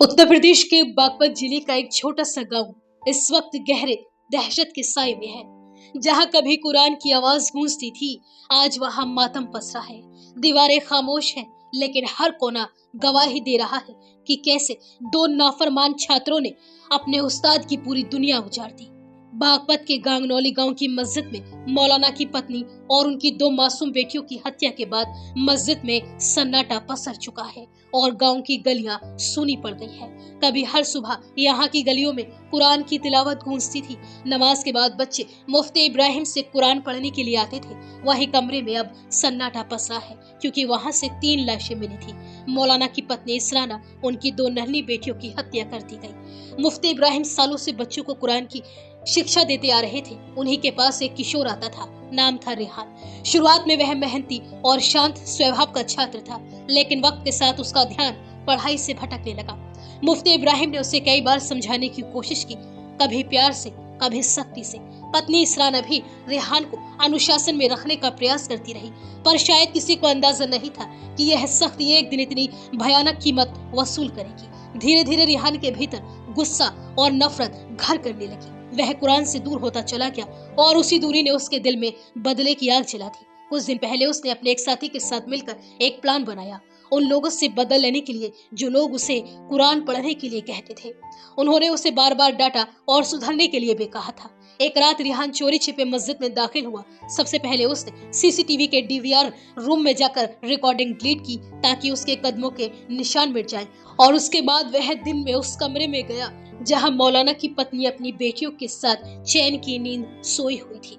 उत्तर प्रदेश के बागपत जिले का एक छोटा सा गांव इस वक्त गहरे दहशत के साए में है। जहां कभी कुरान की आवाज गूंजती थी, आज वहां मातम पसरा है। दीवारें खामोश हैं, लेकिन हर कोना गवाही दे रहा है कि कैसे दो नाफरमान छात्रों ने अपने उस्ताद की पूरी दुनिया उजाड़ दी। बागपत के गांगनौली गांव की मस्जिद में मौलाना की पत्नी और उनकी दो मासूम बेटियों की हत्या के बाद मस्जिद में सन्नाटा पसर चुका है और गांव की गलियां सूनी पड़ गई है। कभी हर सुबह यहाँ की गलियों में कुरान की तिलावत गूंजती थी। नमाज के बाद बच्चे मुफ्ती इब्राहिम से कुरान पढ़ने के लिए आते थे। वही कमरे में अब सन्नाटा पसरा है, क्योंकि वहाँ से 3 लाशें मिली थी। मौलाना की पत्नी इसराना, उनकी 2 नन्ही बेटियों की हत्या कर दी गई। मुफ्ती इब्राहिम सालों से बच्चों को कुरान की शिक्षा देते आ रहे थे। उन्हीं के पास एक किशोर आता था, नाम था रेहान। शुरुआत में वह मेहनती और शांत स्वभाव का छात्र था, लेकिन वक्त के साथ उसका ध्यान पढ़ाई से भटकने लगा। मुफ्ती इब्राहिम ने उसे कई बार समझाने की कोशिश की, कभी प्यार से, कभी सख्ती से। पत्नी इसराना भी रेहान को अनुशासन में रखने का प्रयास करती रही, पर शायद किसी को अंदाजा नहीं था कि यह सख्ती एक दिन इतनी भयानक कीमत वसूल करेगी। धीरे धीरे रेहान के भीतर गुस्सा और नफरत घर करने लगी। वह कुरान से दूर होता चला गया और उसी दूरी ने उसके दिल में बदले की आग जला दी। कुछ दिन पहले उसने अपने एक साथी के साथ मिलकर एक प्लान बनाया, उन लोगों से बदल लेने के लिए जो लोग उसे कुरान पढ़ने के लिए कहते थे। उन्होंने उसे बार बार डांटा और सुधरने के लिए भी कहा था। एक रात रेहान चोरी छिपे मस्जिद में दाखिल हुआ। सबसे पहले उसने सीसीटीवी के डीवीआर रूम में जाकर रिकॉर्डिंग डिलीट की, ताकि उसके कदमों के निशान मिट जाएं। और उसके बाद वह दिन में उस कमरे में गया जहां मौलाना की पत्नी अपनी बेटियों के साथ चैन की नींद सोई हुई थी।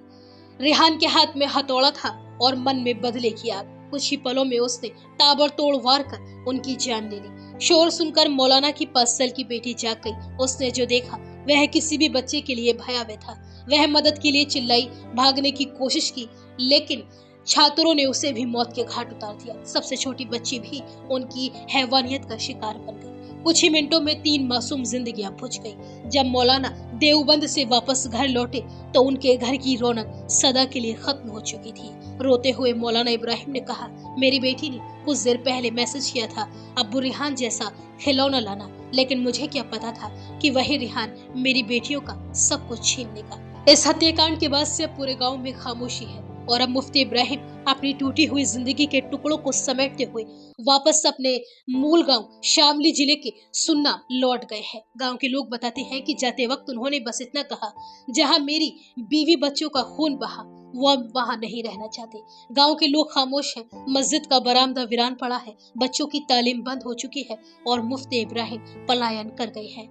रेहान के हाथ में हथौड़ा था और मन में बदले की आग। कुछ ही पलों में उसने ताबड़तोड़ वार कर उनकी जान ले ली। शोर सुनकर मौलाना की 5 साल की बेटी जाग गई। उसने जो देखा वह किसी भी बच्चे के लिए भयावह था। वह मदद के लिए चिल्लाई, भागने की कोशिश की, लेकिन छात्रों ने उसे भी मौत के घाट उतार दिया। सबसे छोटी बच्ची भी उनकी हैवानियत का शिकार बन गई। कुछ ही मिनटों में 3 मासूम जिंदगियां बुझ गई। जब मौलाना देवबंद से वापस घर लौटे तो उनके घर की रौनक सदा के लिए खत्म हो चुकी थी। रोते हुए मौलाना इब्राहिम ने कहा, मेरी बेटी ने कुछ देर पहले मैसेज किया था, अब्बू रेहान जैसा खिलौना लाना, लेकिन मुझे क्या पता था कि वही रेहान मेरी बेटियों का सब कुछ छीन लेगा। इस हत्याकांड के बाद से पूरे गाँव में खामोशी है और अब मुफ्ती इब्राहिम अपनी टूटी हुई जिंदगी के टुकड़ों को समेटते हुए वापस अपने मूल गांव शामली जिले के सुन्ना लौट गए हैं। गांव के लोग बताते हैं कि जाते वक्त उन्होंने बस इतना कहा, जहां मेरी बीवी बच्चों का खून बहा, वो अब वहां नहीं रहना चाहते। गांव के लोग खामोश हैं। मस्जिद का बरामदा वीरान पड़ा है, बच्चों की तालीम बंद हो चुकी है और मुफ्ती इब्राहिम पलायन कर गए हैं।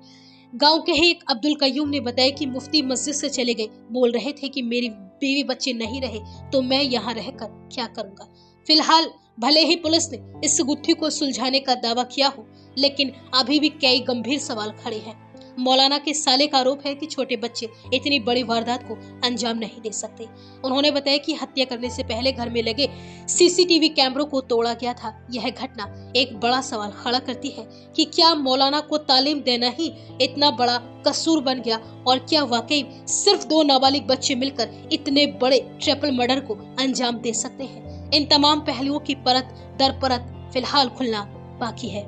गांव के ही एक अब्दुल कयूम ने बताया कि मुफ्ती मस्जिद से चले गए, बोल रहे थे कि मेरी बीवी बच्चे नहीं रहे तो मैं यहाँ रहकर क्या करूंगा। फिलहाल भले ही पुलिस ने इस गुत्थी को सुलझाने का दावा किया हो, लेकिन अभी भी कई गंभीर सवाल खड़े हैं। मौलाना के साले का आरोप है कि छोटे बच्चे इतनी बड़ी वारदात को अंजाम नहीं दे सकते। उन्होंने बताया कि हत्या करने से पहले घर में लगे सीसीटीवी कैमरों को तोड़ा गया था। यह घटना एक बड़ा सवाल खड़ा करती है कि क्या मौलाना को तालीम देना ही इतना बड़ा कसूर बन गया, और क्या वाकई सिर्फ 2 नाबालिग बच्चे मिलकर इतने बड़े ट्रिपल मर्डर को अंजाम दे सकते हैं। इन तमाम पहलुओं की परत दर परत फिलहाल खुलना बाकी है।